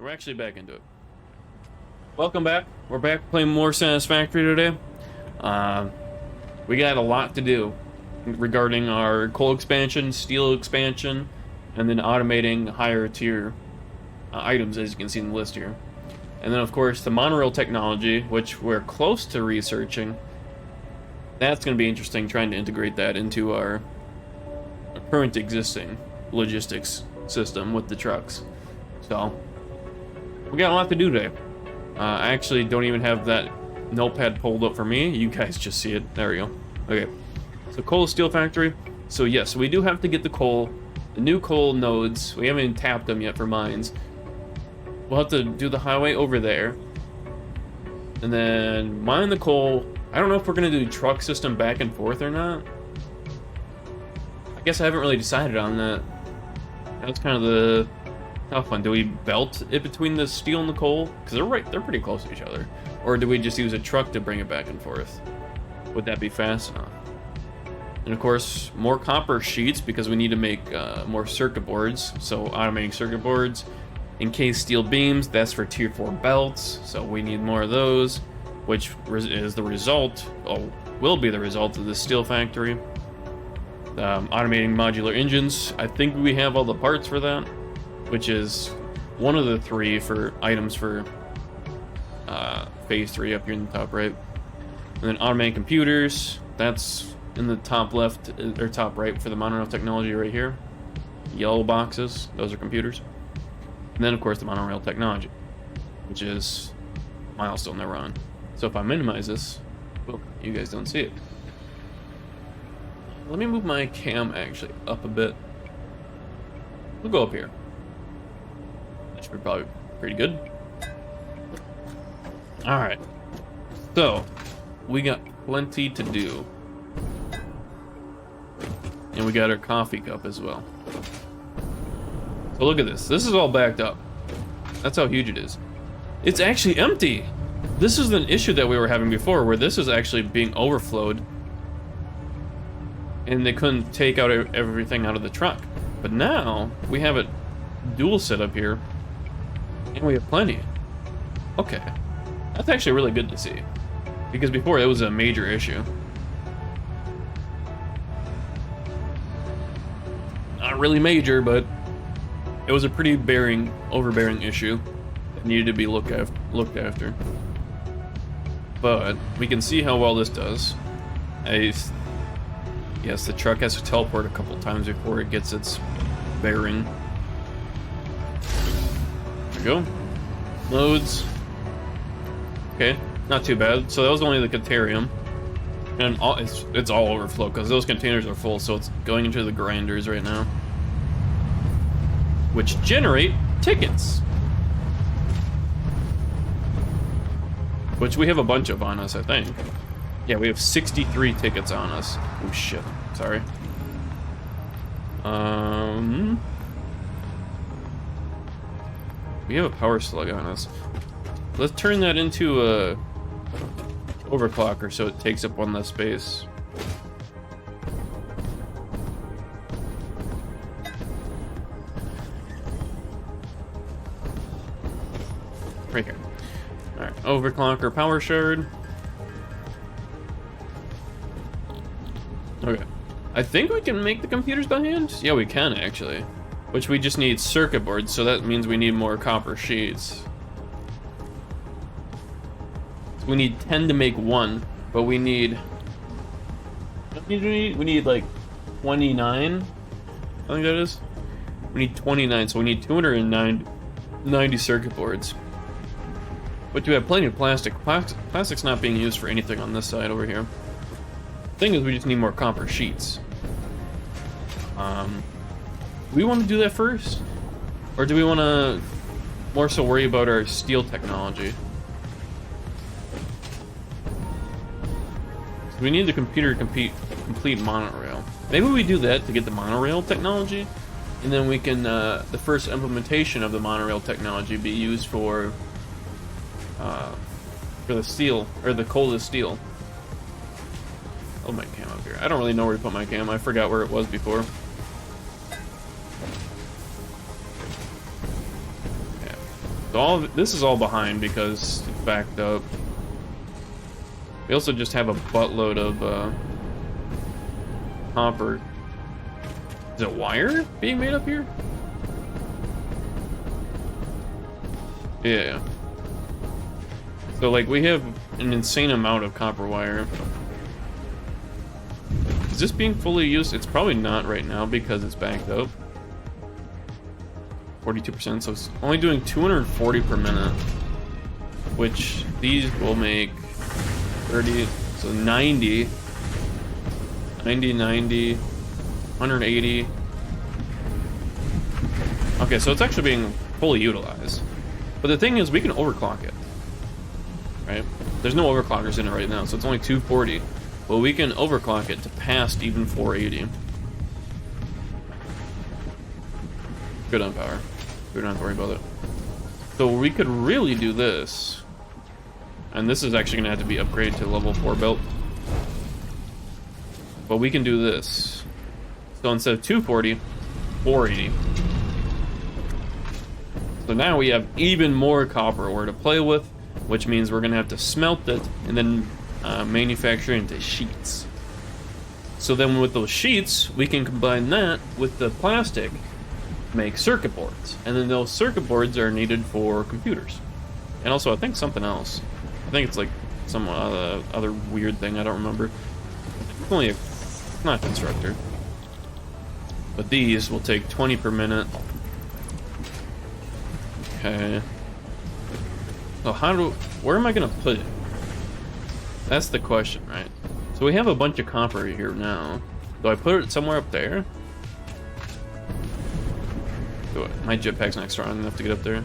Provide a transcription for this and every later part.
We're actually back into it. Welcome back. We're back playing more Satisfactory today. We got a lot to do regarding our coal expansion, steel expansion, and then automating higher tier items, as you can see in the list here. And then, of course, the monorail technology, which we're close to researching. That's going to be interesting, trying to integrate that into our current existing logistics system with the trucks. So, we got a lot to do today. I actually don't even have that notepad pulled up for me. You guys just see it. There we go. Okay. So, coal steel factory. So, yes, we do have to get the coal, the new coal nodes. We haven't even tapped them yet for mines. We'll have to do the highway over there. And then mine the coal. I don't know if we're going to do truck system back and forth or not. I guess I haven't really decided on that. That's kind of the tough one. Do we belt it between the steel and the coal? Because they're pretty close to each other. Or do we just use a truck to bring it back and forth? Would that be fast enough? And of course, more copper sheets because we need to make more circuit boards. So automating circuit boards. Encased steel beams, that's for tier 4 belts. So we need more of those, which is the result, will be the result of the steel factory. Automating modular engines. I think we have all the parts for that, which is one of the 3 for items for phase 3 up here in the top right. And then automating computers, that's in the top left or top right for the monorail technology right here. Yellow boxes, those are computers. And then of course the monorail technology, which is milestone they're on. So if I minimize this, well, you guys don't see it. Let me move my cam actually up a bit. We'll go up here. That should be probably pretty good. Alright. So, we got plenty to do. And we got our coffee cup as well. So look at this. This is all backed up. That's how huge it is. It's actually empty. This is an issue that we were having before, where this is actually being overflowed. And they couldn't take out everything out of the truck. But now, we have it dual set up here. And we have plenty. Okay. That's actually really good to see. Because before, it was a major issue. Not really major, but it was a pretty overbearing issue that needed to be looked after. But we can see how well this does. Yes, the truck has to teleport a couple times before it gets its bearing. There we go. Loads. Okay, not too bad. So that was only the Caterium. And it's all overflow because those containers are full, so it's going into the grinders right now. Which generate tickets. Which we have a bunch of on us, I think. Yeah, we have 63 tickets on us. Oh shit, sorry. We have a power slug on us. Let's turn that into a overclocker so it takes up one less space. Right here. Alright, overclocker power shard. Okay. I think we can make the computers by hand? Yeah, we can actually. Which we just need circuit boards, so that means we need more copper sheets. So we need 10 to make one, but we need... We need like 29, I think that is. We need 29, so we need 290 circuit boards. But we have plenty of plastic. Plastic's not being used for anything on this side over here. Thing is, we just need more copper sheets. Do we want to do that first? Or do we want to more so worry about our steel technology? So we need the computer to complete monorail. Maybe we do that to get the monorail technology, and then we can, the first implementation of the monorail technology be used for the steel, or the coal to steel. Oh, my cam up here. I don't really know where to put my cam. I forgot where it was before. So this is all behind because it's backed up. We also just have a buttload of copper. Is it wire being made up here? Yeah. So like we have an insane amount of copper wire. Is this being fully used? It's probably not right now because it's backed up. 42%, so it's only doing 240 per minute. Which these will make 30, so 90, 180. Okay, so it's actually being fully utilized. But the thing is, we can overclock it, right? There's no overclockers in it right now, so it's only 240. But we can overclock it to past even 480. Good on power. We don't have to worry about it. So we could really do this. And this is actually going to have to be upgraded to level 4 belt. But we can do this. So instead of 240, 480. So now we have even more copper ore to play with, which means we're going to have to smelt it and then manufacture it into sheets. So then with those sheets, we can combine that with the plastic, make circuit boards. And then those circuit boards are needed for computers. And also, I think something else. I think it's like some other weird thing, I don't remember. It's only not a constructor. But these will take 20 per minute. Okay. So where am I gonna put it? That's the question, right? So we have a bunch of copper here now. Do I put it somewhere up there? My jetpack's not strong enough to get up there.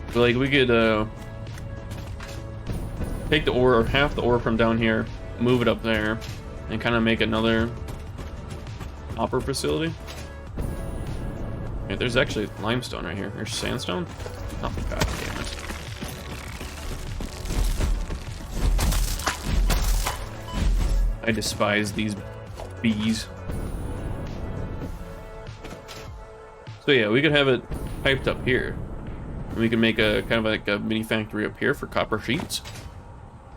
But like we could take the ore, or half the ore from down here, move it up there, and kind of make another copper facility. Okay, there's actually limestone right here. There's sandstone. Oh god damn it. I despise these bees. So yeah, we could have it piped up here. And we can make a kind of like a mini factory up here for copper sheets.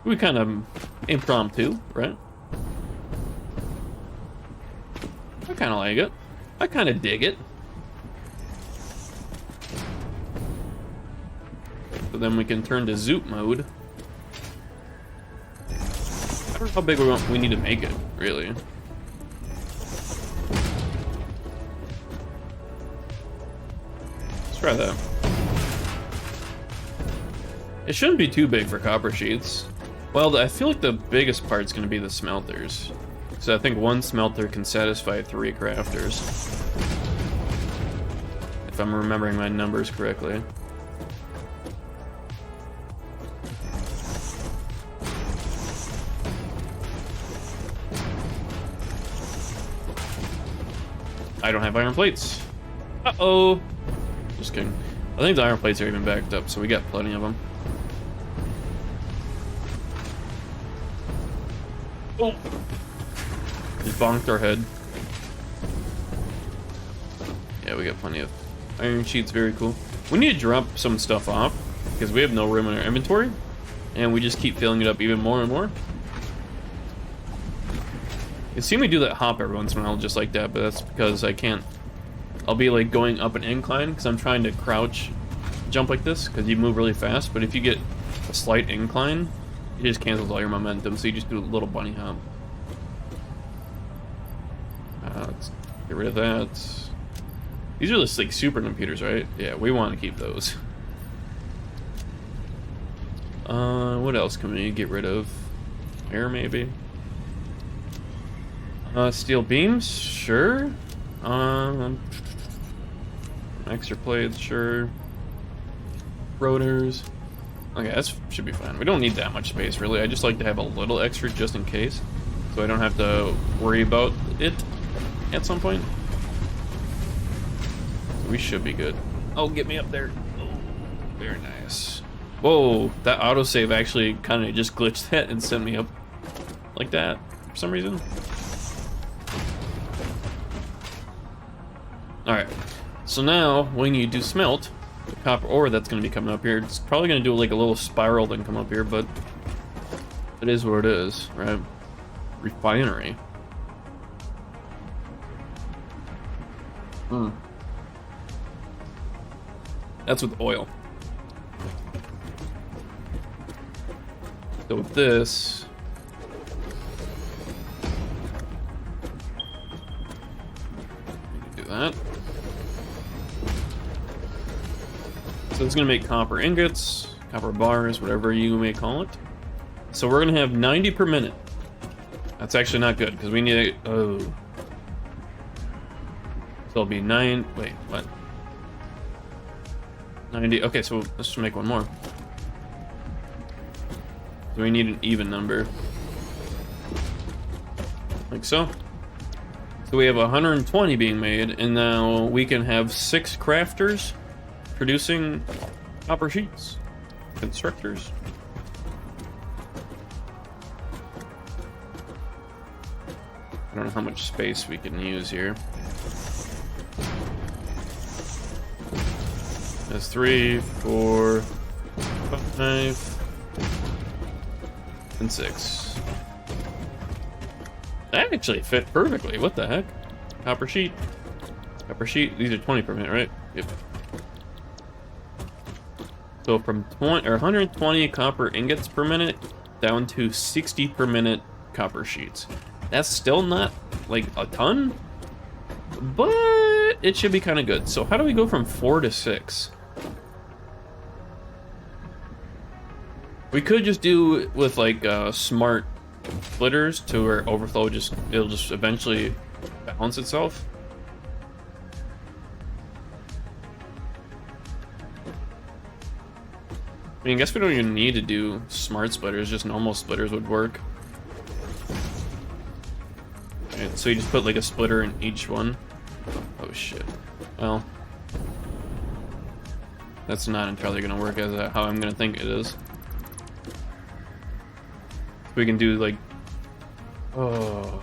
We kind of impromptu, right? I kind of like it. I kind of dig it. So then we can turn to zoot mode. I don't know how big we need to make it, really. Let's try that. It shouldn't be too big for copper sheets. Well, I feel like the biggest part's going to be the smelters. So I think one smelter can satisfy 3 crafters. If I'm remembering my numbers correctly. I don't have iron plates. Uh-oh. Just kidding. I think the iron plates are even backed up, so we got plenty of them. Oh! Just bonked our head. Yeah, we got plenty of iron sheets, very cool. We need to drop some stuff off, because we have no room in our inventory, and we just keep filling it up even more and more. You see me do that hop every once in a while just like that, but that's because I can't. I'll be like going up an incline because I'm trying to crouch jump like this because you move really fast, but if you get a slight incline, it just cancels all your momentum, so you just do a little bunny hop. Let's get rid of that. These are just like supercomputers, right? Yeah, we want to keep those. What else can we get rid of? Air, maybe? Steel beams, sure. Extra plates, sure. Rotors. Okay, that should be fine. We don't need that much space, really. I just like to have a little extra just in case, so I don't have to worry about it at some point. So we should be good. Oh, get me up there. Oh, very nice. Whoa, that autosave actually kind of just glitched that and sent me up like that for some reason. Alright, so now when you do smelt, the copper ore that's going to be coming up here, it's probably going to do like a little spiral then come up here, but it is what it is, right? Refinery. That's with oil. So with this, do that. So it's gonna make copper ingots, copper bars, whatever you may call it. So we're gonna have 90 per minute. That's actually not good because we need a, oh. So it'll be 9, wait, what? 90, okay, so let's just make one more. So we need an even number. Like so. So we have 120 being made, and now we can have 6 crafters producing copper sheets. Constructors. I don't know how much space we can use here. That's 3, 4, 5, and 6. That actually fit perfectly. What the heck? Copper sheet. Copper sheet. These are 20 per minute, right? Yep. So from 120 copper ingots per minute down to 60 per minute copper sheets. That's still not like a ton, but it should be kind of good. So how do we go from 4 to 6? We could just do with like smart splitters to where overflow it'll just eventually balance itself. I mean, I guess we don't even need to do smart splitters, just normal splitters would work. Okay, so you just put like a splitter in each one. Oh shit. Well, that's not entirely gonna work as how I'm gonna think it is. We can do like, oh,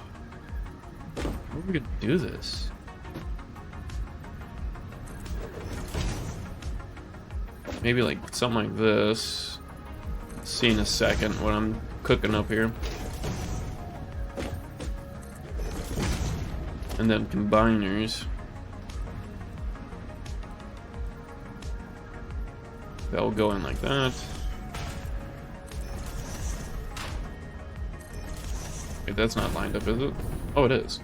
how are we gonna do this? Maybe like something like this. See in a second what I'm cooking up here. And then combiners. That will go in like that. Wait, that's not lined up, is it? Oh, it is.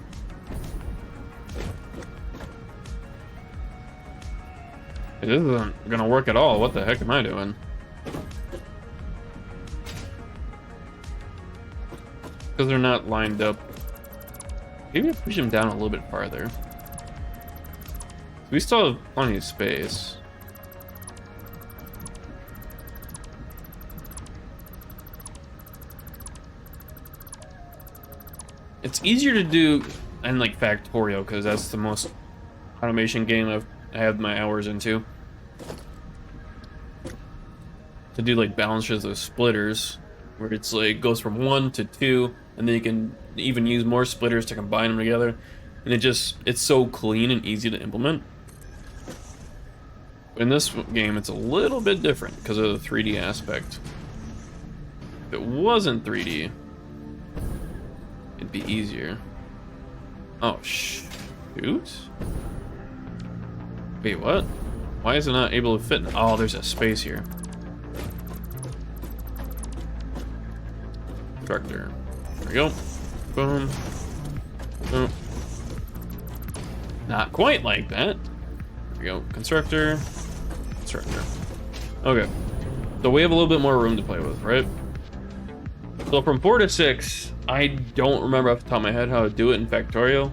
It isn't gonna work at all. What the heck am I doing? Because they're not lined up. Maybe I push them down a little bit farther. We still have plenty of space. It's easier to do in like Factorio because that's the most automation game I have my hours into. To do like balancers of splitters, where it's like goes from 1 to 2, and then you can even use more splitters to combine them together, and it's so clean and easy to implement. In this game, it's a little bit different because of the 3D aspect. If it wasn't 3D, it'd be easier. Oh, shoot. Wait, what? Why is it not able to fit? Oh, there's a space here. Constructor. There we go. Boom. Boom. Not quite like that. There we go. Constructor. Constructor. Okay. So we have a little bit more room to play with, right? So from 4 to 6, I don't remember off the top of my head how to do it in Factorio.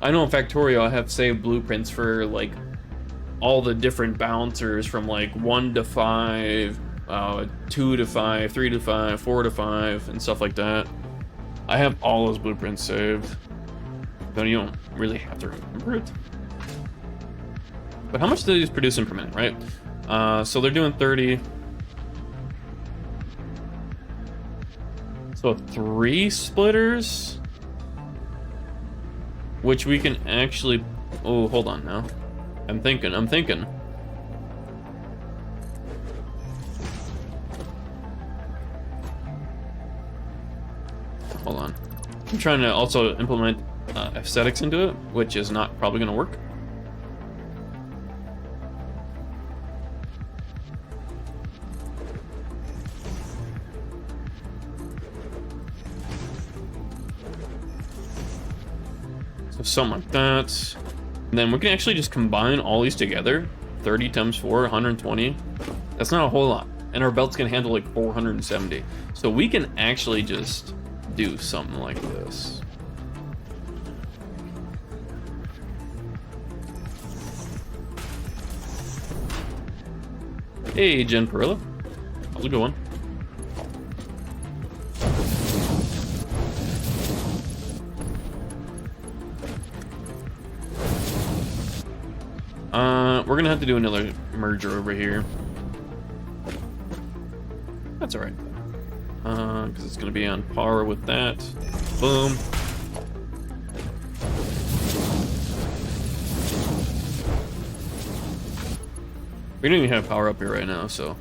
I know in Factorio I have saved blueprints for like all the different balancers from like 1 to 5, 2 to 5, 3 to 5, 4 to 5, and stuff like that. I have all those blueprints saved. Then you don't really have to remember it. But how much do these produce per minute, right? So they're doing 30. So 3 splitters, which we can actually Oh, hold on now. I'm thinking. Hold on. I'm trying to also implement aesthetics into it, which is not probably going to work. So something like that. And then we can actually just combine all these together. 30 times 4, 120. That's not a whole lot. And our belt's can handle like 470. So we can actually just do something like this. Hey, Jen Perilla. How's it going? We're gonna have to do another merger over here. That's alright. Because it's gonna be on par with that. Boom. We don't even have power up here right now, so.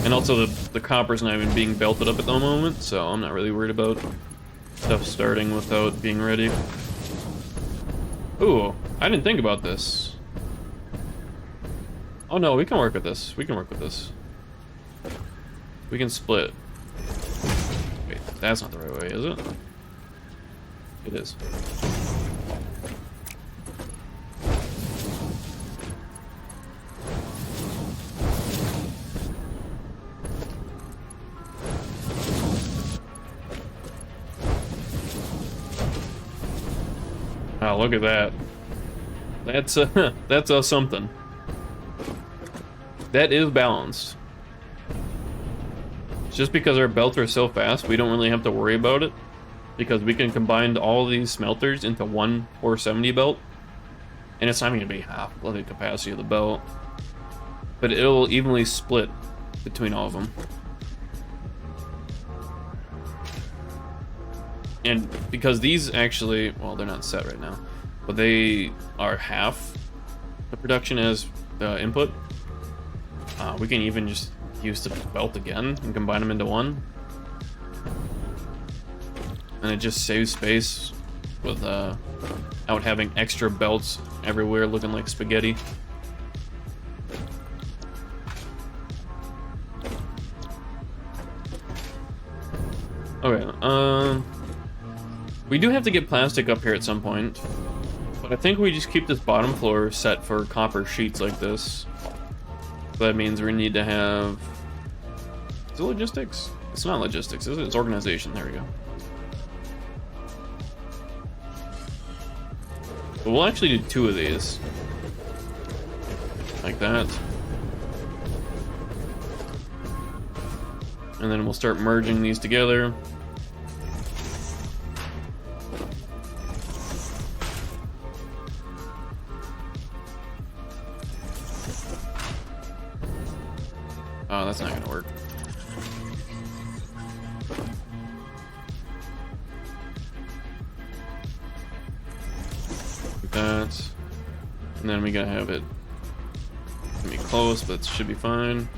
And also the copper's not even being belted up at the moment, so I'm not really worried about stuff starting without being ready. Ooh, I didn't think about this. Oh no, we can work with this. We can split. Wait, that's not the right way, is it? It is. Oh, look at that. That's something. That is balanced. Just because our belts are so fast, we don't really have to worry about it. Because we can combine all these smelters into one 470 belt. And it's not even going to be half the capacity of the belt. But it'll evenly split between all of them. And because these actually, well, they're not set right now. But they are half the production as the input. We can even just use the belt again and combine them into one. And it just saves space without having extra belts everywhere looking like spaghetti. Okay, we do have to get plastic up here at some point. But I think we just keep this bottom floor set for copper sheets like this. That means we need to have... Is it logistics? It's not logistics, is it? It's organization. There we go. But we'll actually do 2 of these. Like that. And then we'll start merging these together. Oh, that's not gonna work. Like that. And then we gotta have it be close, but it should be fine.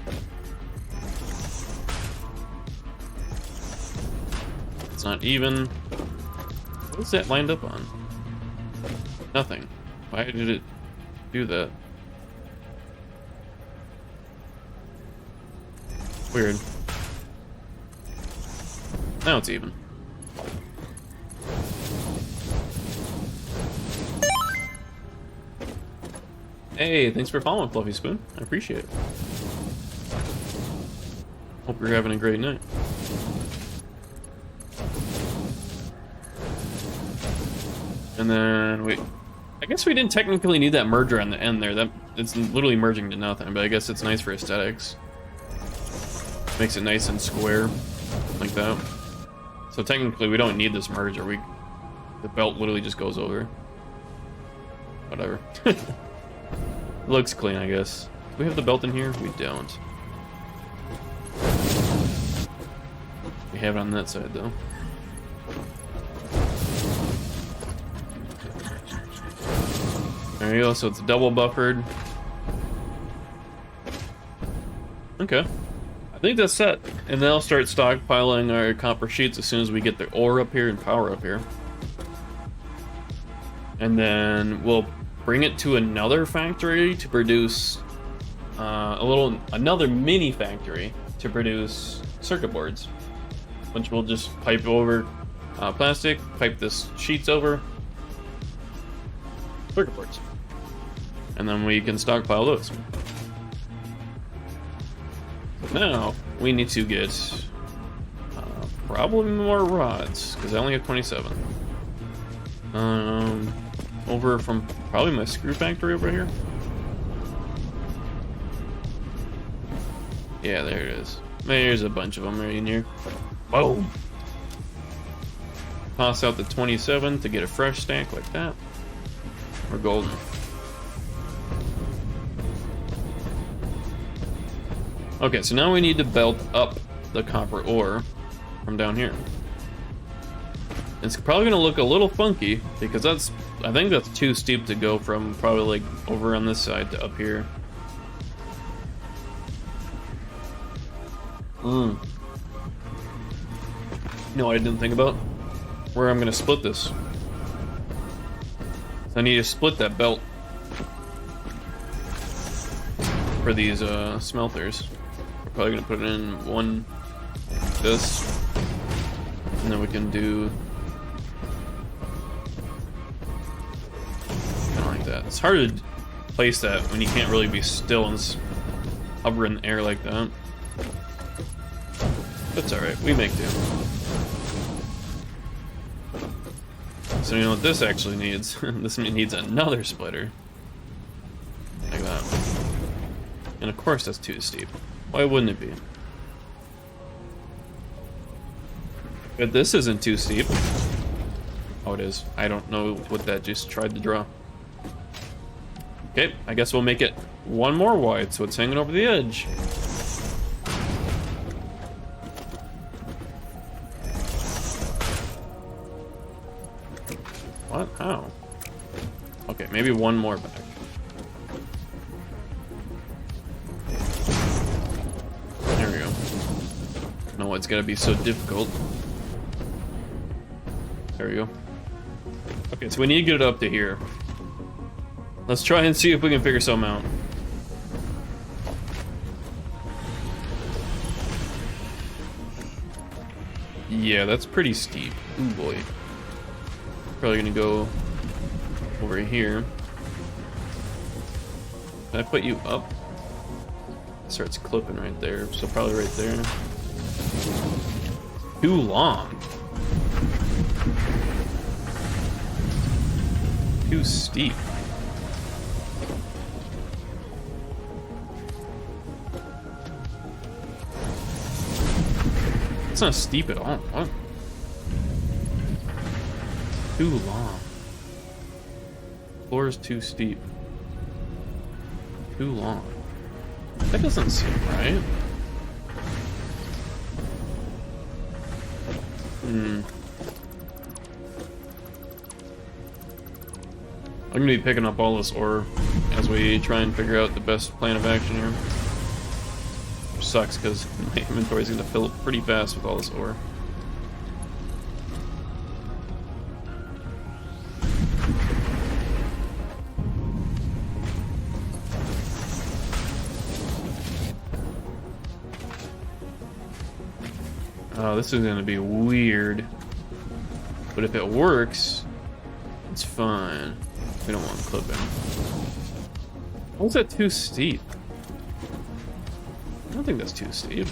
It's not even. What is that lined up on? Nothing. Why did it do that? Weird. Now it's even. Hey, thanks for following, Fluffy Spoon. I appreciate it. Hope you're having a great night. And then, wait. I guess we didn't technically need that merger on the end there. It's literally merging to nothing, but I guess it's nice for aesthetics. Makes it nice and square, like that. So technically we don't need this merger. The belt literally just goes over. Whatever. Looks clean, I guess. Do we have the belt in here? We don't. We have it on that side, though. There you go, so it's double buffered. Okay. I think that's set. And then I'll start stockpiling our copper sheets as soon as we get the ore up here and power up here. And then we'll bring it to another factory to produce another mini factory to produce circuit boards, which we'll just pipe over plastic, pipe this sheets over circuit boards, and then we can stockpile those. Now we need to get probably more rods because I only have 27. Over from probably my screw factory over here. Yeah, there it is. There's a bunch of them right in here. Boom. Toss out the 27 to get a fresh stack like that. We're golden. Okay, so now we need to belt up the copper ore from down here. It's probably gonna look a little funky because I think that's too steep to go from probably like over on this side to up here. You know what I didn't think about? Where I'm gonna split this. So I need to split that belt for these smelters. We're probably gonna put it in one this, and then we can do kind of like that. It's hard to place that when you can't really be still and hover in the air like that. That's alright, we make do. So you know what this actually needs? This needs another splitter. Like that. And of course that's too steep. Why wouldn't it be? But this isn't too steep. Oh, it is. I don't know what that just tried to draw. Okay, I guess we'll make it one more wide so it's hanging over the edge. What? How? Okay, maybe one more back. There we go. No, it's gotta be so difficult. There we go. Okay, so we need to get it up to here. Let's try and see if we can figure something out. Yeah, that's pretty steep. Ooh boy. Probably gonna go over here. Can I put you up? It starts clipping right there, so probably right there. Too long. Too steep. It's not steep at all. What? Too long. Floor is too steep. Too long. That doesn't seem right. I'm gonna be picking up all this ore as we try and figure out the best plan of action here. Which sucks because my inventory is gonna fill up pretty fast with all this ore. Oh, this is gonna be weird. But if it works, it's fine. We don't want clipping. Why is that too steep? I don't think that's too steep.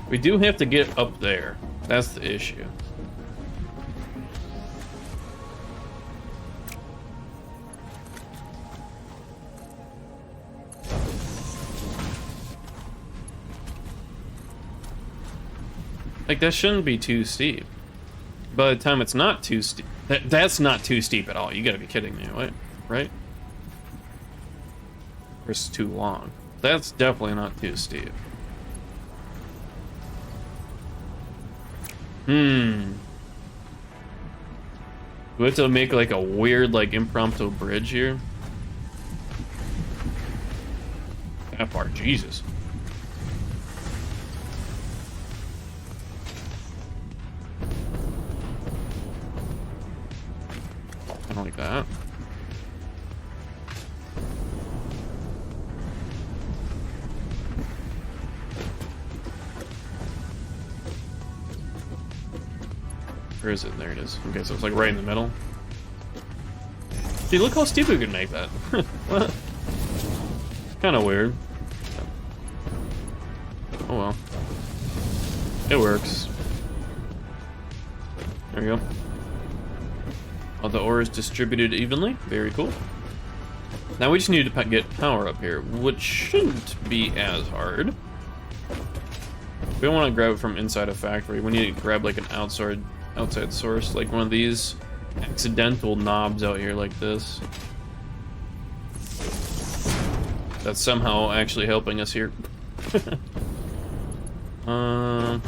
We do have to get up there. That's the issue. Like, that shouldn't be too steep. By the time it's not too steep... That's not too steep at all. You gotta be kidding me, what? Right? Or it's too long. That's definitely not too steep. Do we have to make like a weird, like, impromptu bridge here? That part, Jesus. I don't like that. Where is it? There it is. Okay, so it's like right in the middle. See, look how steep we could make that. What? Kind of weird. Oh well. It works. There we go. All the ore is distributed evenly. Very cool. Now we just need to get power up here, which shouldn't be as hard. We don't want to grab it from inside a factory. We need to grab like an outside source, like one of these accidental knobs out here like this. That's somehow actually helping us here. No,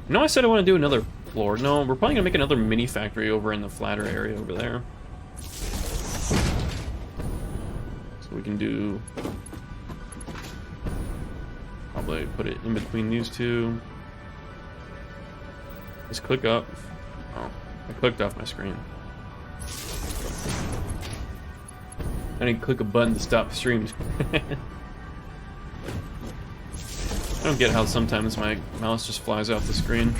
I said I want to do another floor. No, we're probably gonna make another mini factory over in the flatter area over there. So we can do... probably put it in between these two. Just click up. Oh, I clicked off my screen. I didn't click a button to stop the stream. I don't get how sometimes my mouse just flies off the screen.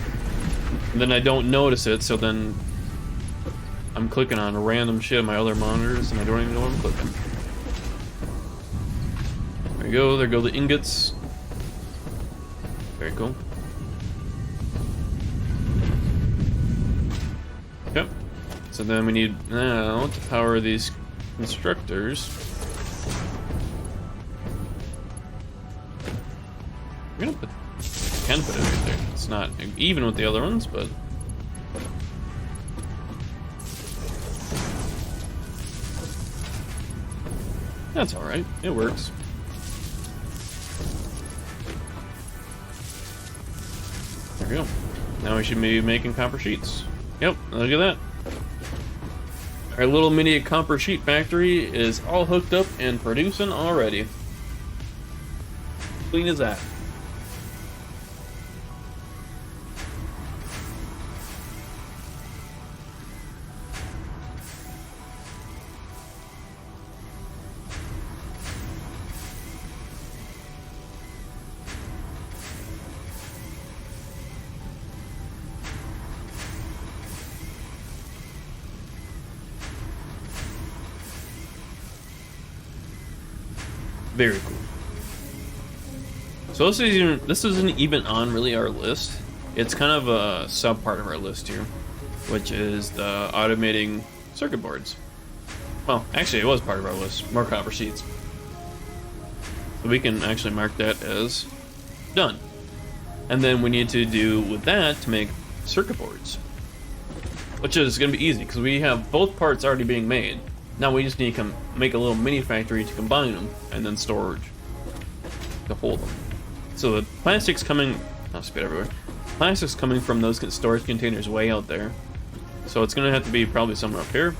And then I don't notice it, so then I'm clicking on random shit on my other monitors and I don't even know what I'm clicking. There we go, there go the ingots. Very cool. Yep. So then we need now to power these constructors. We're gonna can put it right there. It's not even with the other ones, but that's all right. It works. There we go. Now we should be making copper sheets. Yep, look at that. Our little mini copper sheet factory is all hooked up and producing already. Clean as that. Very cool. So this isn't even on really our list. It's kind of a sub part of our list here, which is the automating circuit boards. Well, actually it was part of our list, more copper sheets. So we can actually mark that as done. And then we need to do with that to make circuit boards, which is going to be easy because we have both parts already being made. Now we just need to make a little mini factory to combine them, and then storage to hold them. So the plastic's coming... oh, spit everywhere. Plastic's coming from those storage containers way out there. So it's going to have to be probably somewhere up here.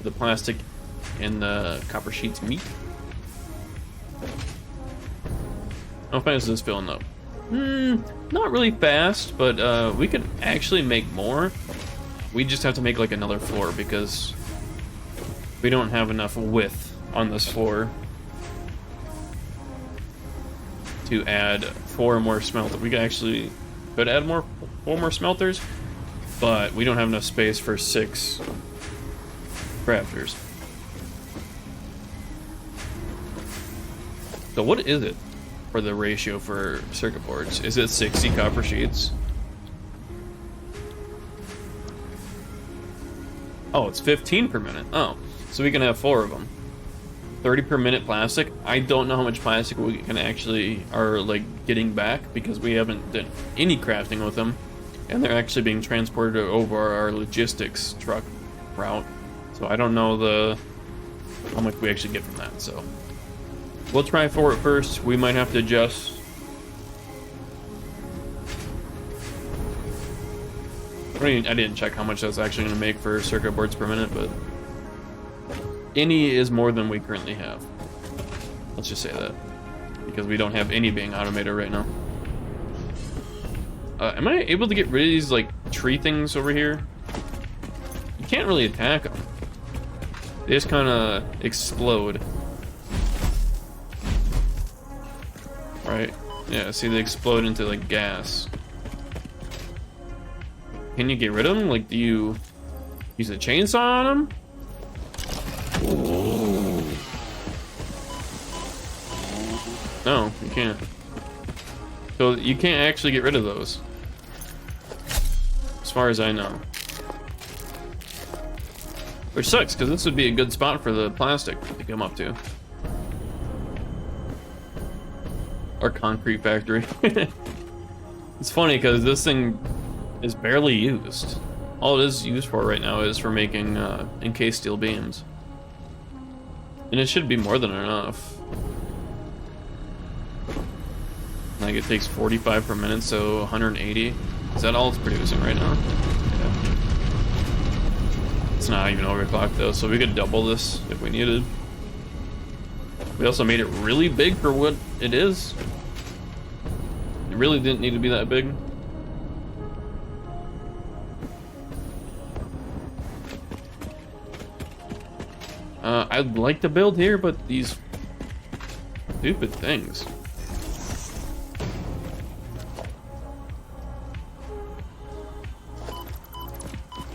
The plastic and the copper sheets meet. How fast is this filling up? Not really fast, but we could actually make more. We just have to make like another floor because we don't have enough width on this floor to add 4 more smelters. We could add 4 more smelters, but we don't have enough space for 6 crafters. So what is it for the ratio for circuit boards? Is it 60 copper sheets? Oh, it's 15 per minute. Oh, so we can have 4 of them. 30 per minute plastic. I don't know how much plastic we can actually are like getting back because we haven't done any crafting with them, and they're actually being transported over our logistics truck route. So I don't know how much we actually get from that. So we'll try for it first. We might have to adjust. I didn't check how much that's actually going to make for circuit boards per minute, but any is more than we currently have. Let's just say that, because we don't have any being automated right now. Am I able to get rid of these like tree things over here? You can't really attack them. They just kind of explode. Right? Yeah, see, they explode into like gas. Can you get rid of them? Like, do you use a chainsaw on them? No, you can't. So you can't actually get rid of those, as far as I know. Which sucks, because this would be a good spot for the plastic to come up to. Our concrete factory. It's funny, because this thing is barely used. All it is used for right now is for making encased steel beams. And it should be more than enough. Like, it takes 45 per minute, so 180. Is that all it's producing right now? Yeah. It's not even overclocked though, so we could double this if we needed. We also made it really big for what it is. It really didn't need to be that big. I'd like to build here, but these stupid things.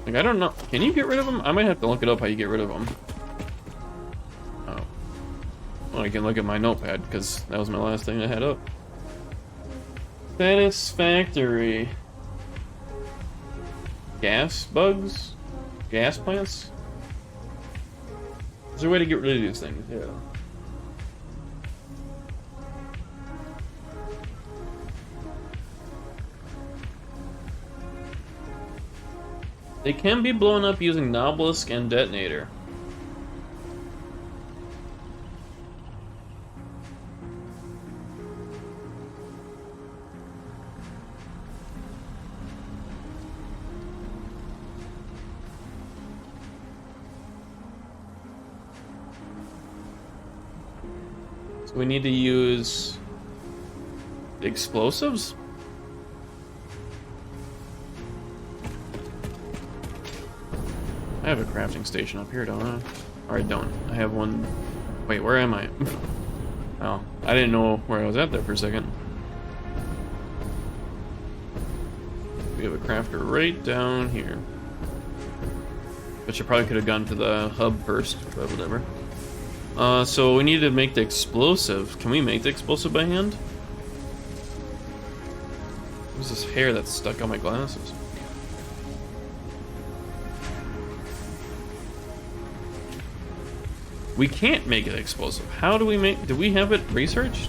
Like, I don't know. Can you get rid of them? I might have to look it up how you get rid of them. Oh. Well, I can look at my notepad, because that was my last thing I had up. Satisfactory. Gas bugs? Gas plants? Is there a way to get rid of these things? Yeah. They can be blown up using obelisk and detonator. So we need to use explosives? I have a crafting station up here, don't I? Or I don't. I have one. Wait, where am I? Oh, I didn't know where I was at there for a second. We have a crafter right down here. But you probably could have gone to the hub first, but whatever. So we need to make the explosive. Can we make the explosive by hand? What's this hair that's stuck on my glasses? We can't make it explosive. How do we make... Do we have it researched?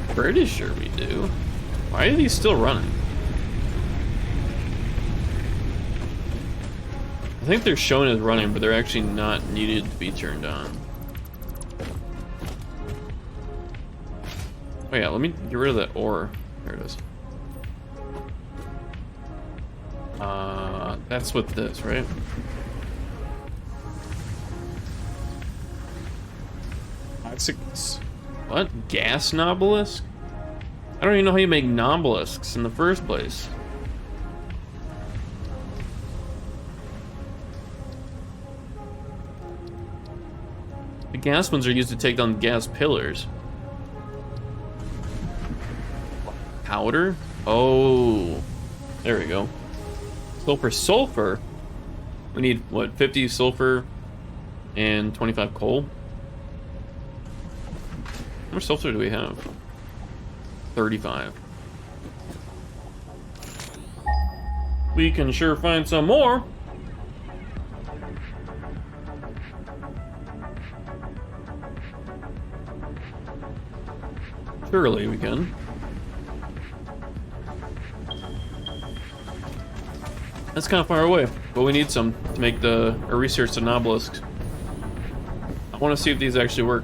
Pretty sure we do. Why are these still running? I think they're shown as running, but they're actually not needed to be turned on. Oh yeah, let me get rid of that ore. There it is. That's with this, right? What? Gas obelisk? I don't even know how you make obelisks in the first place. The gas ones are used to take down gas pillars. Powder? Oh, there we go. So for sulfur, we need what, 50 sulfur and 25 coal? How much sulfur do we have? 35. We can sure find some more. Surely we can. That's kind of far away, but we need some to make or research the obelisks. I want to see if these actually work.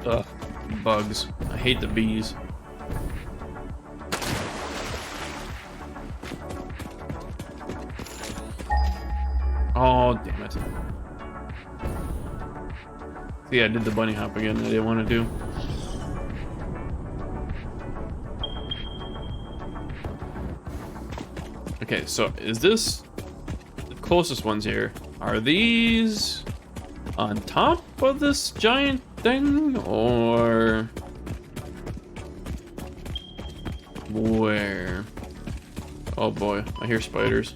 Ugh, bugs. I hate the bees. Oh, damn it. See, I did the bunny hop again that I didn't want to do. Okay, so is this the closest ones here? Are these on top of this giant thing, or where? Oh boy, I hear spiders.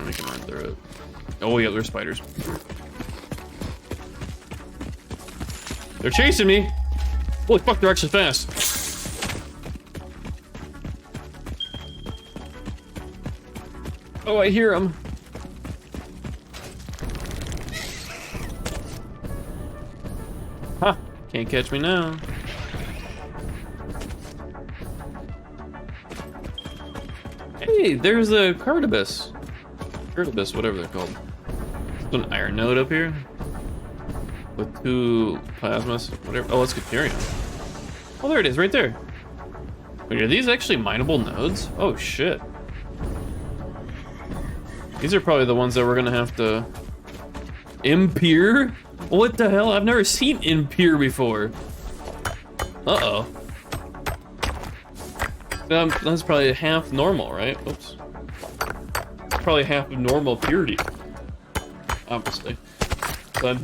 We can run through it. Oh yeah, there's spiders. They're chasing me. Holy fuck, they're actually fast. Oh, I hear them. Ha! Can't catch me now. Hey, there's a Cartabus. Cartabus, whatever they're called. There's an iron node up here. With 2 plasmas, whatever. Oh, let's get Tyrion. Oh, there it is, right there. Wait, are these actually mineable nodes? Oh, shit. These are probably the ones that we're gonna have to... Impure? What the hell? I've never seen Impure before. Uh-oh. That's probably half normal, right? Oops. Probably half of normal purity. Obviously. But...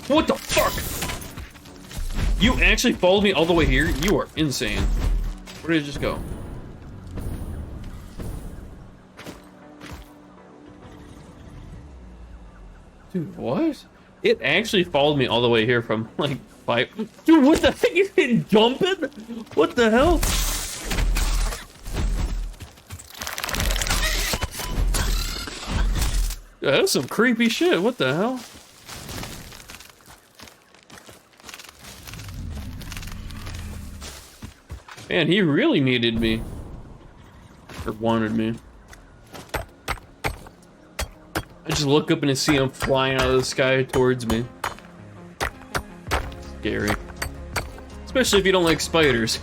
What the fuck? You actually followed me all the way here? You are insane. Where did it just go? Dude, what? It actually followed me all the way here from, like, 5... Dude, what the heck? You didn't jump it? What the hell? Yeah, that's some creepy shit. What the hell? Man, he really needed me. Or wanted me. I just look up and I see him flying out of the sky towards me. Scary. Especially if you don't like spiders.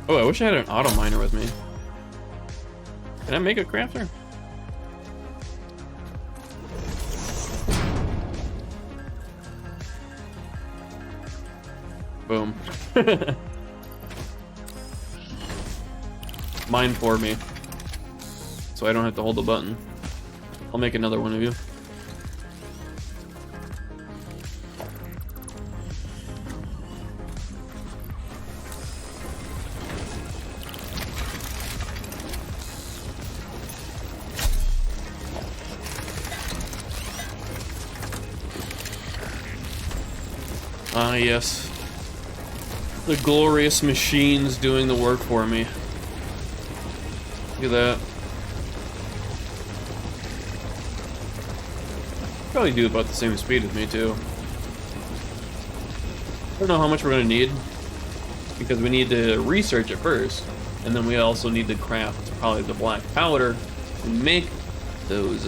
Oh, I wish I had an auto miner with me. Can I make a crafter? Boom. Mine for me. So I don't have to hold the button. I'll make another one of you. Ah, yes. The glorious machines doing the work for me. Look at that. Probably do about the same speed as me, too. I don't know how much we're gonna need, because we need to research it first, and then we also need to craft probably the black powder to make those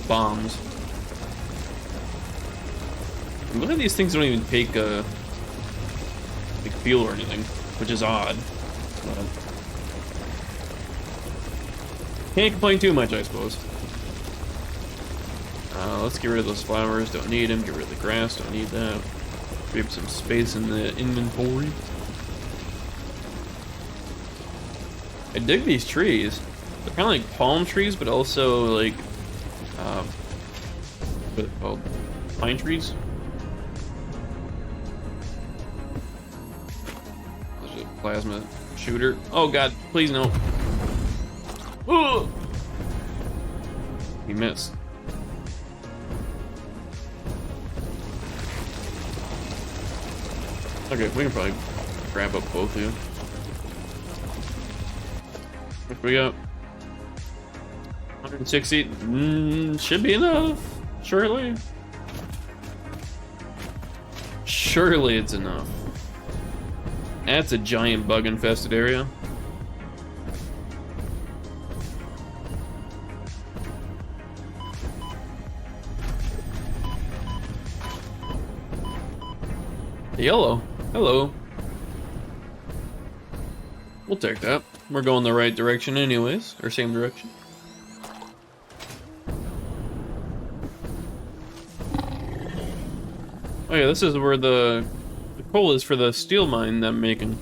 bombs. And one of these things don't even take like fuel or anything, which is odd. But can't complain too much, I suppose. Let's get rid of those flowers, don't need them. Get rid of the grass, don't need that. Free up some space in the inventory. I dig these trees. They're kind of like palm trees, but also like, what are they called? Pine trees? There's a plasma shooter. Oh god, please no. Ugh. He missed. Okay, we can probably grab up both of you. What we got? 160. Should be enough. Surely. Surely it's enough. That's a giant bug infested area. Yellow. Hello. We'll take that. We're going the right direction anyways, or same direction. Oh yeah, this is where the coal is for the steel mine that I'm making.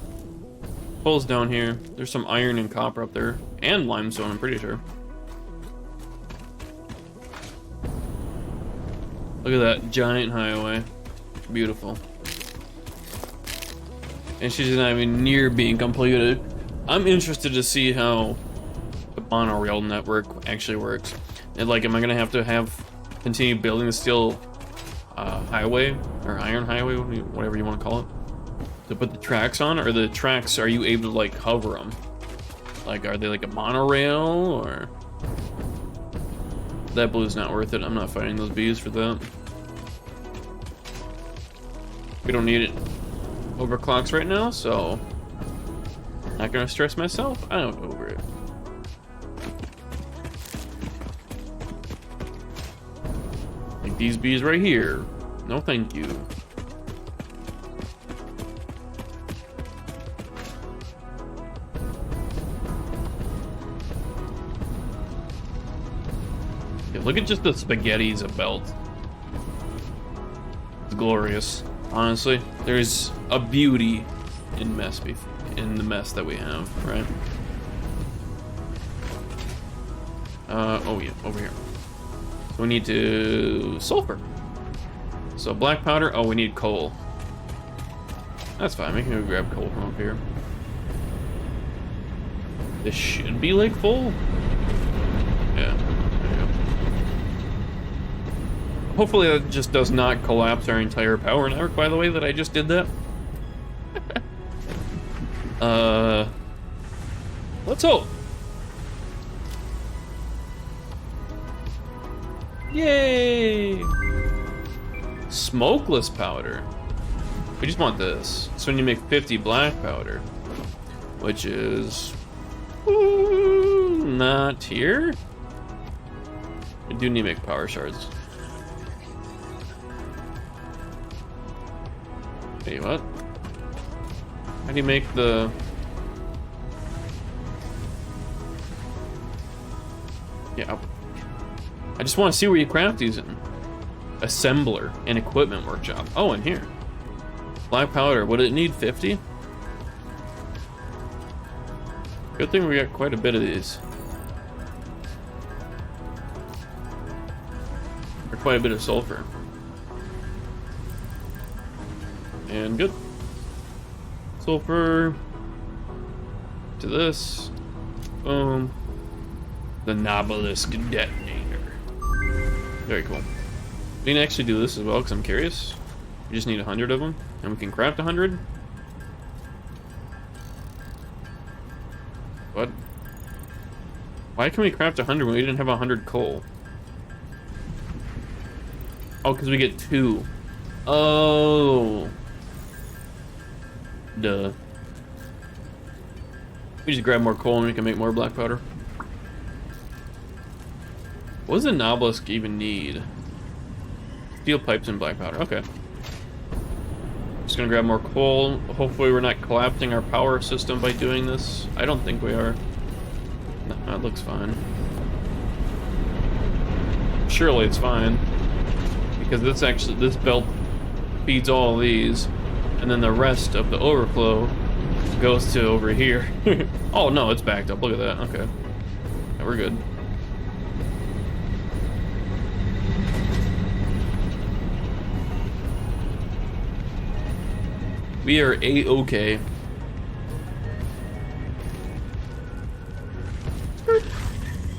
Coal's down here. There's some iron and copper up there, and limestone, I'm pretty sure. Look at that giant highway. Beautiful. And she's not even near being completed. I'm interested to see how the monorail network actually works. And like, am I gonna have to continue building the steel highway or iron highway, whatever you want to call it, to put the tracks on? Or the tracks, are you able to like hover them? Like, are they like a monorail, or? That blue's not worth it. I'm not fighting those bees for that. We don't need it. Overclocks right now, so not gonna stress myself. I don't over it. Like these bees right here. No thank you. Yeah, look at just the spaghetti's a belt. It's glorious. Honestly, there's a beauty in the mess that we have, right? Oh yeah, over here. So we need to sulfur. So black powder. Oh, we need coal. That's fine. We can go grab coal from up here. This should be like full. Yeah. There you go. Hopefully that just does not collapse our entire power network, by the way, that I just did that. Let's hope. Yay! Smokeless powder. We just want this. So when you make 50 black powder, which is not here. I do need to make power shards. Hey, what? How do you make the... Yeah. I just want to see where you craft these in. Assembler and equipment workshop. Oh, in here. Black powder. Would it need 50? Good thing we got quite a bit of these. Or quite a bit of sulfur. And good. Sulfur to this. Boom. The Nobelisk detonator. Very cool. We can actually do this as well because I'm curious. We just need 100 of them, and we can craft 100. What? Why can we craft 100 when we didn't have 100 coal? Oh, because we get 2. Oh. Duh. We just grab more coal and we can make more black powder. What does a Nobelisk even need? Steel pipes and black powder. Okay. Just gonna grab more coal. Hopefully we're not collapsing our power system by doing this. I don't think we are. No, that looks fine. Surely it's fine. Because this belt feeds all of these, and then the rest of the overflow goes to over here. Oh no, it's backed up. Look at that. Okay. Yeah, we're good. We are A-okay.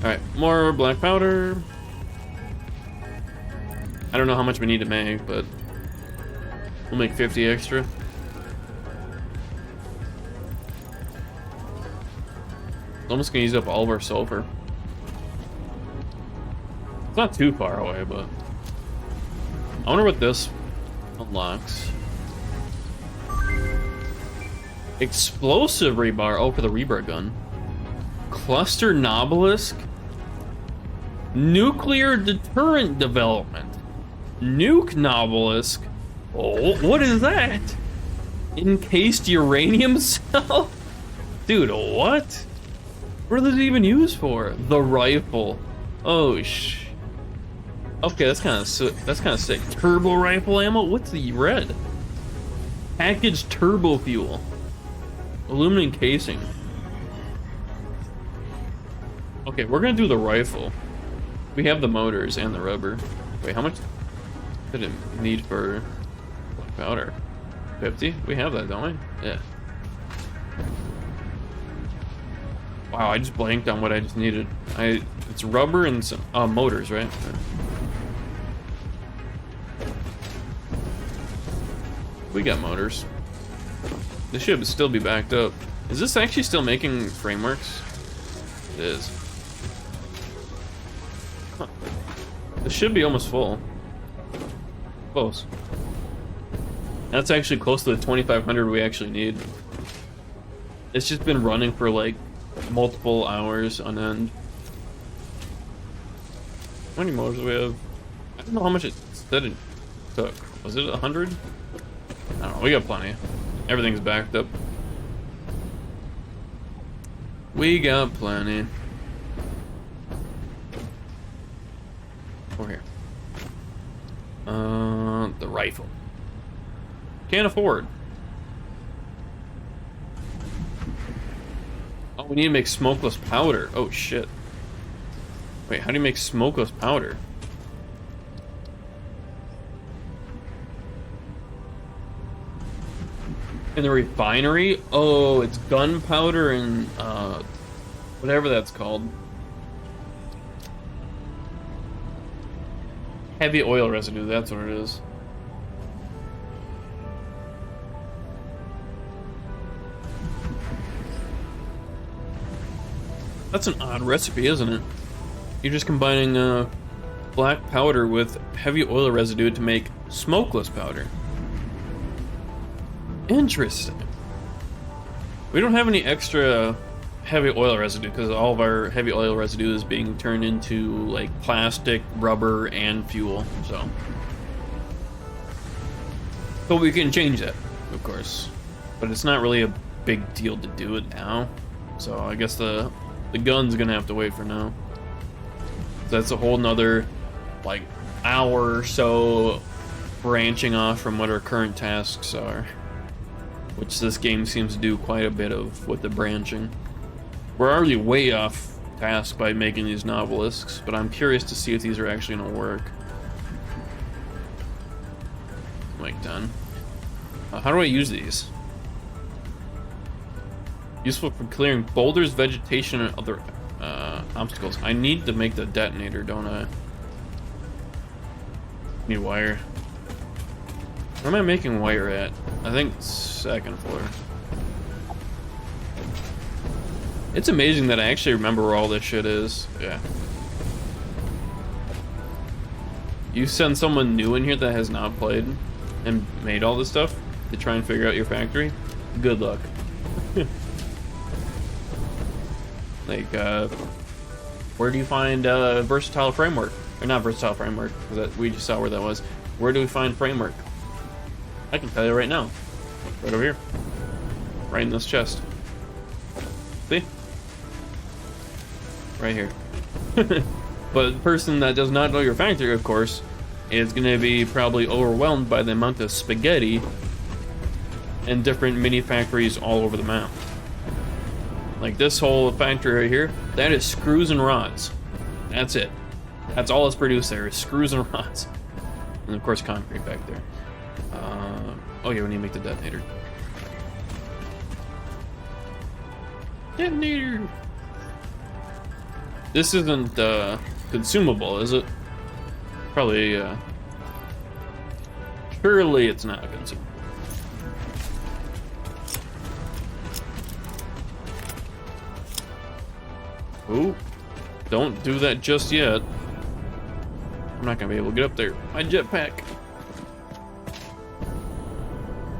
Alright, more black powder. I don't know how much we need to make, but we'll make 50 extra. Almost gonna use up all of our sulfur. It's not too far away, but I wonder what this unlocks. Explosive rebar. Oh, for the rebar gun. Cluster Nobelisk. Nuclear deterrent development. Nuke Nobelisk. Oh, what is that? Encased uranium cell? Dude, what? What are those even used for? The rifle. Oh, okay, that's kind of sick. Turbo rifle ammo. What's the red? Packaged turbo fuel. Aluminum casing. Okay, we're gonna do the rifle. We have the motors and the rubber. Wait, how much did it need for black powder? 50? We have that, don't we? Yeah. Wow, I just blanked on what I just needed. It's rubber and some motors, right? We got motors. This should still be backed up. Is this actually still making frameworks? It is. Huh. This should be almost full. Close. That's actually close to the 2,500 we actually need. It's just been running for like multiple hours on end. How many motors do we have? I don't know how much it said it took. Was it 100? I don't know. We got plenty. Everything's backed up. We got plenty. Over here. The rifle. Can't afford. Oh, we need to make smokeless powder. Oh, shit. Wait, how do you make smokeless powder? In the refinery? Oh, it's gunpowder and whatever that's called. Heavy oil residue, that's what it is. That's an odd recipe, isn't it? You're just combining black powder with heavy oil residue to make smokeless powder. Interesting. We don't have any extra heavy oil residue because all of our heavy oil residue is being turned into like plastic, rubber, and fuel. So, but we can change that, of course. But it's not really a big deal to do it now. So I guess the gun's gonna have to wait for now. That's a whole nother like hour or so branching off from what our current tasks are. Which this game seems to do quite a bit of with the branching. We're already way off task by making these novelisks, but I'm curious to see if these are actually gonna work. Like done. How do I use these? Useful for clearing boulders, vegetation, and other obstacles. I need to make the detonator, don't I? Need wire. Where am I making wire at? I think second floor. It's amazing that I actually remember where all this shit is. Yeah. You send someone new in here that has not played and made all this stuff to try and figure out your factory. Good luck. Like, where do you find versatile framework? Or not versatile framework, because we just saw where that was. Where do we find framework? I can tell you right now. Right over here. Right in this chest. See? Right here. But the person that does not know your factory, of course, is going to be probably overwhelmed by the amount of spaghetti and different mini factories all over the map. Like this whole factory right here, that is screws and rods. That's it. That's all it's produced there is screws and rods. And of course concrete back there. Oh yeah, we need to make the detonator. Detonator! This isn't consumable, is it? Probably Surely it's not a consumer. Ooh, don't do that just yet. I'm not gonna be able to get up there. My jetpack.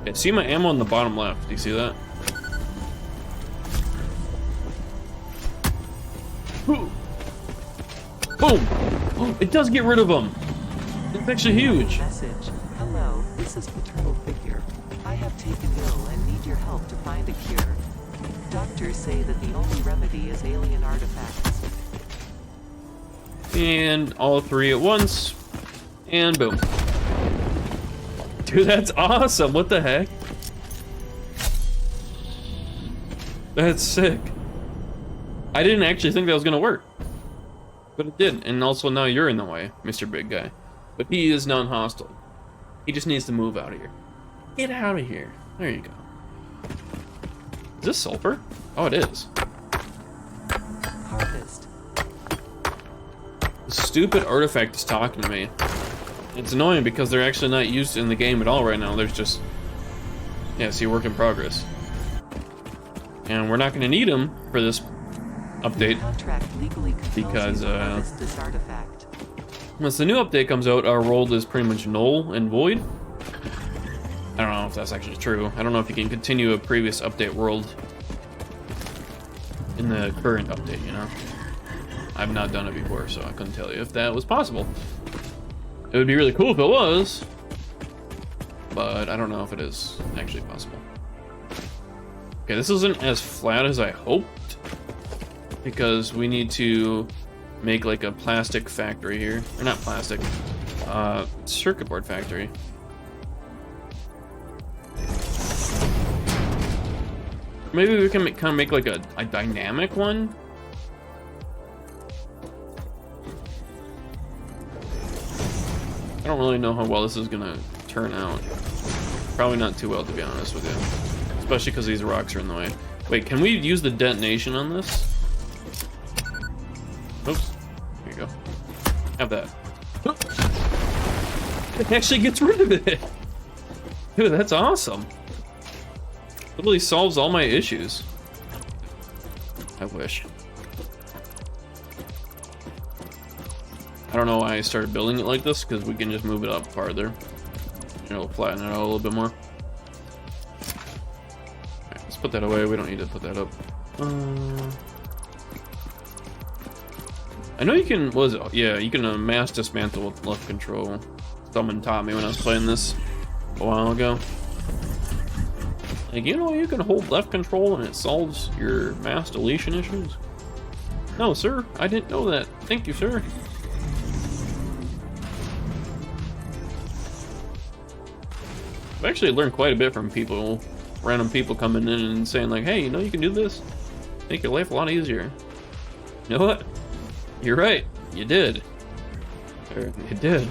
Okay, see my ammo on the bottom left. Do you see that? Boom! Boom! Oh, it does get rid of them. It's actually huge. Message. Hello, this is Paternal Figure. I have taken ill and need your help to find a cure. Doctors say that the only remedy is alien artifacts. And all three at once. And boom. Dude, that's awesome. What the heck? That's sick. I didn't actually think that was gonna work. But it did. And also now you're in the way, Mr. Big Guy. But he is non-hostile. He just needs to move out of here. Get out of here. There you go. Is this sulfur? Oh, it is. Harvest. The stupid artifact is talking to me. It's annoying because they're actually not used in the game at all right now. There's just... Yeah, see, work in progress. And we're not going to need them for this update. Because, this artifact. Once the new update comes out, our world is pretty much null and void. I don't know if that's actually true. I don't know if you can continue a previous update world in the current update, you know? I've not done it before, so I couldn't tell you if that was possible. It would be really cool if it was, but I don't know if it is actually possible. Okay, this isn't as flat as I hoped, because we need to make like a plastic factory here. Or not plastic, circuit board factory. Maybe we can kind of make like a dynamic one. I don't really know how well this is gonna turn out. Probably not too well, to be honest with you. Especially because these rocks are in the way. Wait, can we use the detonation on this? Oops. Here you go. Have that. It actually gets rid of it. Dude, that's awesome. Literally solves all my issues. I wish. I don't know why I started building it like this, because we can just move it up farther. You know, flatten it out a little bit more. Alright, let's put that away. We don't need to put that up. I know you can, what is it? Yeah, you can mass dismantle with left control. Someone taught me when I was playing this a while ago. Like, you know, you can hold left control and it solves your mass deletion issues? No, sir, I didn't know that. Thank you, sir. I've actually learned quite a bit from people, random people coming in and saying like, hey, you know, you can do this. Make your life a lot easier. You know what? You're right, you did. Or, it did.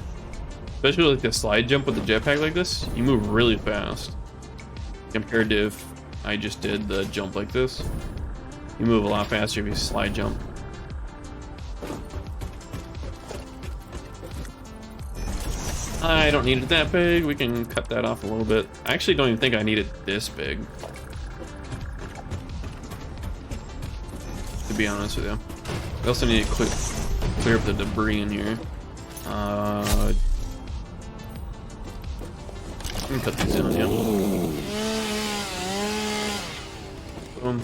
Especially like the slide jump with the jetpack like this, you move really fast. Compared to if I just did the jump like this. You move a lot faster if you slide jump. I don't need it that big. We can cut that off a little bit. I actually don't even think I need it this big, to be honest with you. We also need to clear up the debris in here. Let me cut these down, yeah. Boom.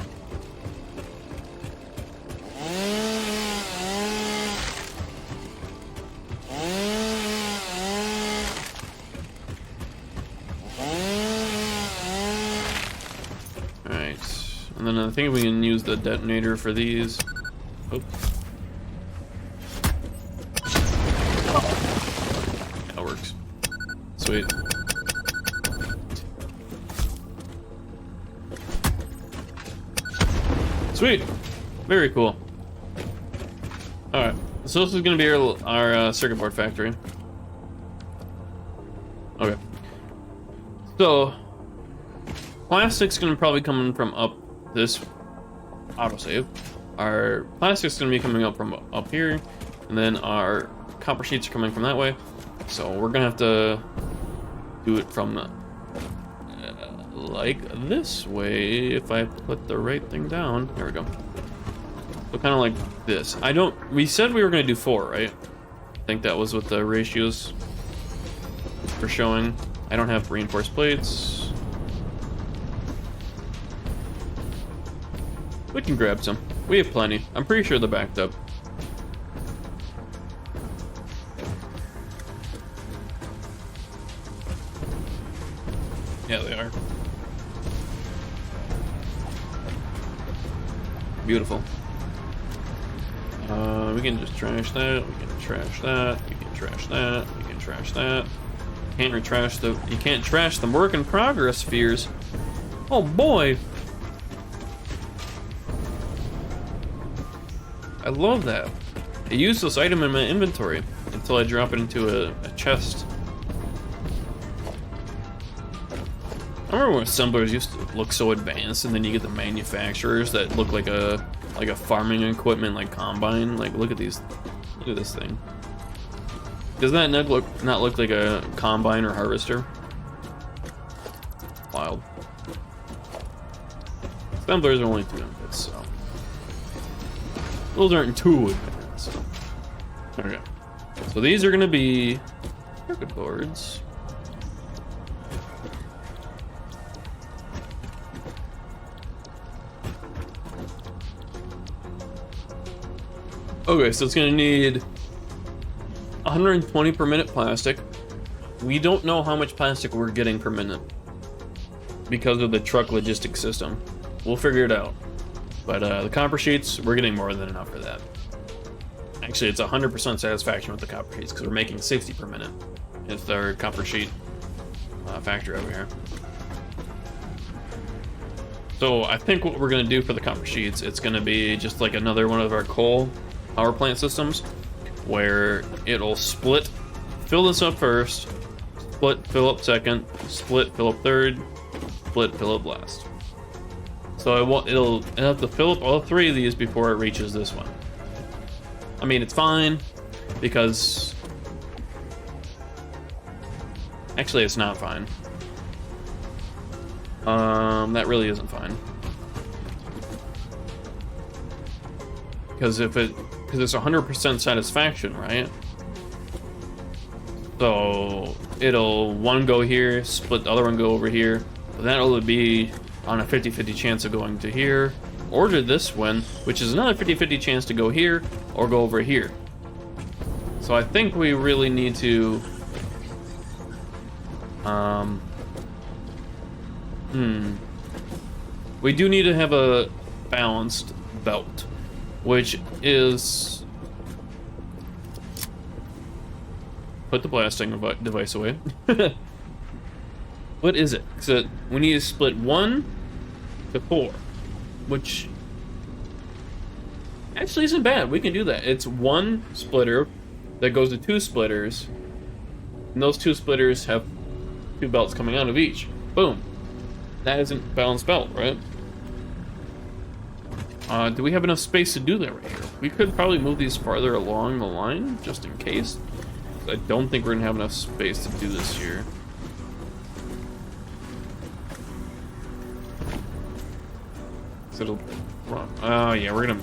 Alright, and then I think we can use the detonator for these. Oops. That works. Sweet. Sweet. Very cool. Alright, so this is going to be our circuit board factory. Okay. So, plastic's going to probably come from up this autosave. Our plastic's going to be coming up from up here, and then our copper sheets are coming from that way. So we're going to have to do it from like this way if I put the right thing down. There we go. So kind of like this. We said we were going to do 4, right? I think that was what the ratios were showing. I don't have reinforced plates. We can grab some. We have plenty. I'm pretty sure they're backed up. Yeah, they are. Beautiful. We can just trash that. We can trash that. We can trash that. We can trash that. You can't trash the work in progress spheres. Oh boy. I love that. I use this item in my inventory until I drop it into a chest. I remember when assemblers used to look so advanced, and then you get the manufacturers that look like a farming equipment, like combine. Like, look at these, look at this thing. Doesn't that not look like a combine or harvester? Wild. Assemblers are only 2 inputs, so those aren't too advanced. Okay, so these are gonna be circuit boards. Okay, so it's gonna need 120 per minute plastic. We don't know how much plastic we're getting per minute because of the truck logistics system. We'll figure it out. But the copper sheets, we're getting more than enough for that. Actually, it's 100% satisfaction with the copper sheets because we're making 60 per minute. It's our copper sheet factory over here. So I think what we're gonna do for the copper sheets, it's gonna be just like another one of our coal power plant systems where it'll split, fill this up first, split, fill up second, split, fill up third, split, fill up last. So it'll have to fill up all 3 of these before it reaches this one. I mean, it's fine because actually it's not fine. That really isn't fine. Because it's 100% satisfaction, right? So it'll one go here, split the other one go over here. That'll be on a 50-50 chance of going to here, or to this one, which is another 50-50 chance to go here or go over here. So I think we really need to we do need to have a balanced belt, which is put the blasting device away. What is it? So we need to split 1 to 4, which actually isn't bad. We can do that. It's 1 splitter that goes to 2 splitters, and those 2 splitters have 2 belts coming out of each. Boom. That isn't a balanced belt, right? Do we have enough space to do that right here? We could probably move these farther along the line, just in case. I don't think we're gonna have enough space to do this here. So it'll run. Oh yeah, we're gonna...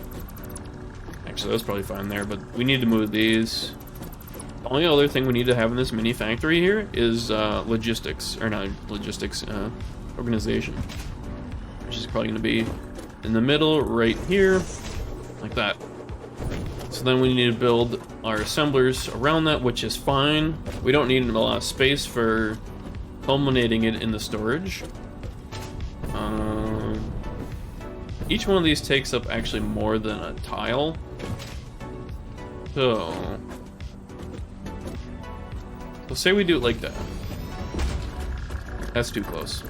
Actually, that's probably fine there, but we need to move these. The only other thing we need to have in this mini factory here is logistics, or not logistics, organization. Which is probably gonna be in the middle, right here, like that. So then we need to build our assemblers around that, which is fine. We don't need a lot of space for culminating it in the storage. Each one of these takes up actually more than a tile. So say we do it like that. That's too close.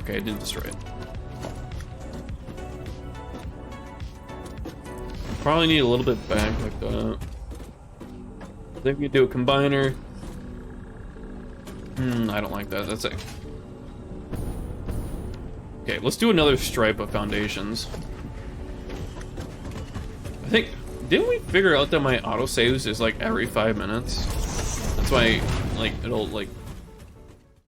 Okay, I didn't destroy it. Probably need a little bit back like that. I think we do a combiner. I don't like that. That's it. Okay, let's do another stripe of foundations. I think, didn't we figure out that my autosaves is like every 5 minutes? That's why, like, it'll like